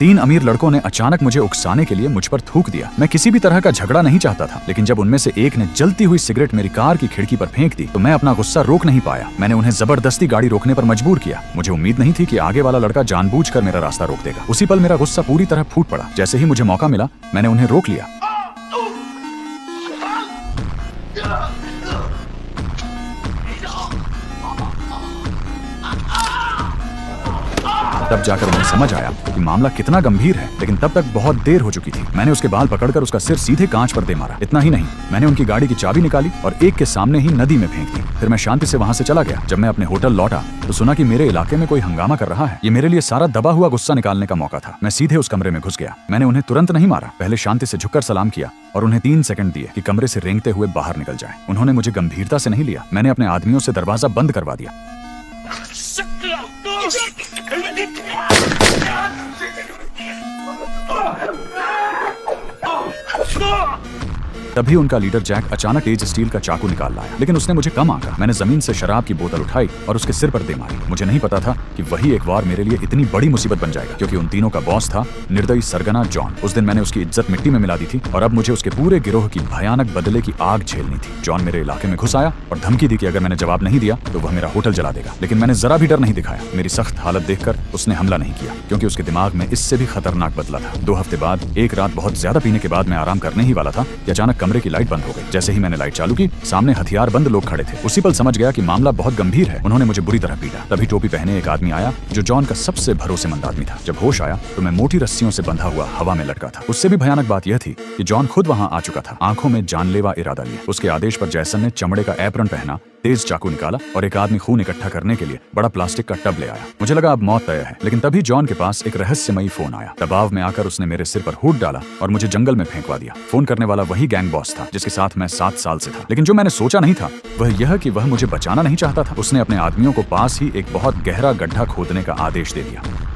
3 अमीर लड़कों ने अचानक मुझे उकसाने के लिए मुझ पर थूक दिया। मैं किसी भी तरह का झगड़ा नहीं चाहता था, लेकिन जब उनमें से एक ने जलती हुई सिगरेट मेरी कार की खिड़की पर फेंक दी तो मैं अपना गुस्सा रोक नहीं पाया। मैंने उन्हें जबरदस्ती गाड़ी रोकने पर मजबूर किया। मुझे उम्मीद नहीं थी कि आगे वाला लड़का जानबूझकर मेरा रास्ता रोक देगा। उसी पल मेरा गुस्सा पूरी तरह फूट पड़ा। जैसे ही मुझे मौका मिला मैंने उन्हें रोक लिया। तब जाकर उन्हें समझ आया कि मामला कितना गंभीर है, लेकिन तब तक बहुत देर हो चुकी थी। मैंने उसके बाल पकड़कर उसका सिर सीधे कांच पर दे मारा। इतना ही नहीं, मैंने उनकी गाड़ी की चाबी निकाली और एक के सामने ही नदी में फेंक दी। फिर मैं शांति से वहां से चला गया। जब मैं अपने होटल लौटा तो सुना कि मेरे इलाके में कोई हंगामा कर रहा है। ये मेरे लिए सारा दबा हुआ गुस्सा निकालने का मौका था। मैं सीधे उस कमरे में घुस गया। मैंने उन्हें तुरंत नहीं मारा, पहले शांति से झुककर सलाम किया और उन्हें 3 सेकंड दिए कि कमरे से रेंगते हुए बाहर निकल जाए। उन्होंने मुझे गंभीरता से नहीं लिया। मैंने अपने आदमियों से दरवाजा बंद करवा दिया। तभी उनका लीडर जैक अचानक तेज स्टील का चाकू निकाल लाया, लेकिन उसने मुझे कम आंका। मैंने जमीन से शराब की बोतल उठाई और उसके सिर पर दे मारी। मुझे नहीं पता था कि वही एक वार मेरे लिए इतनी बड़ी मुसीबत बन जाएगा, क्योंकि उन तीनों का बॉस था निर्दयी सरगना जॉन। उस दिन मैंने उसकी इज्जत मिट्टी में मिला दी थी और अब मुझे उसके पूरे गिरोह की भयानक बदले की आग झेलनी थी। जॉन मेरे इलाके में घुस आया और धमकी दी कि अगर मैंने जवाब नहीं दिया तो वह मेरा होटल जला देगा, लेकिन मैंने जरा भी डर नहीं दिखाया। मेरी सख्त हालत देखकर उसने हमला नहीं किया, क्योंकि उसके दिमाग में इससे भी खतरनाक बदला था। 2 हफ्ते बाद एक रात बहुत ज्यादा पीने के बाद मैं आराम करने ही वाला था कि अचानक कमरे की लाइट बंद हो गई। जैसे ही मैंने लाइट चालू की, सामने हथियारबंद लोग खड़े थे। उसी पल समझ गया कि मामला बहुत गंभीर है। उन्होंने मुझे बुरी तरह पीटा। तभी टोपी पहने एक आदमी आया जो जॉन का सबसे भरोसेमंद आदमी था। जब होश आया तो मैं मोटी रस्सियों से बंधा हुआ हवा में लटका था। उससे भी भयानक बात यह थी कि जॉन खुद वहां आ चुका था, आंखों में जानलेवा इरादा लिए। उसके आदेश पर जैसन ने चमड़े का एप्रन पहना, तेज चाकू निकाला और एक आदमी खून इकट्ठा करने के लिए बड़ा प्लास्टिक का टब ले आया। मुझे लगा अब मौत तय है, लेकिन तभी जॉन के पास एक रहस्यमयी फोन आया। दबाव में आकर उसने मेरे सिर पर हुड डाला और मुझे जंगल में फेंकवा दिया। फोन करने वाला वही गैंग बॉस था जिसके साथ मैं 7 साल से था, लेकिन जो मैंने सोचा नहीं था वह यह कि वह मुझे बचाना नहीं चाहता था। उसने अपने आदमियों को पास ही एक बहुत गहरा गड्ढा खोदने का आदेश दे दिया।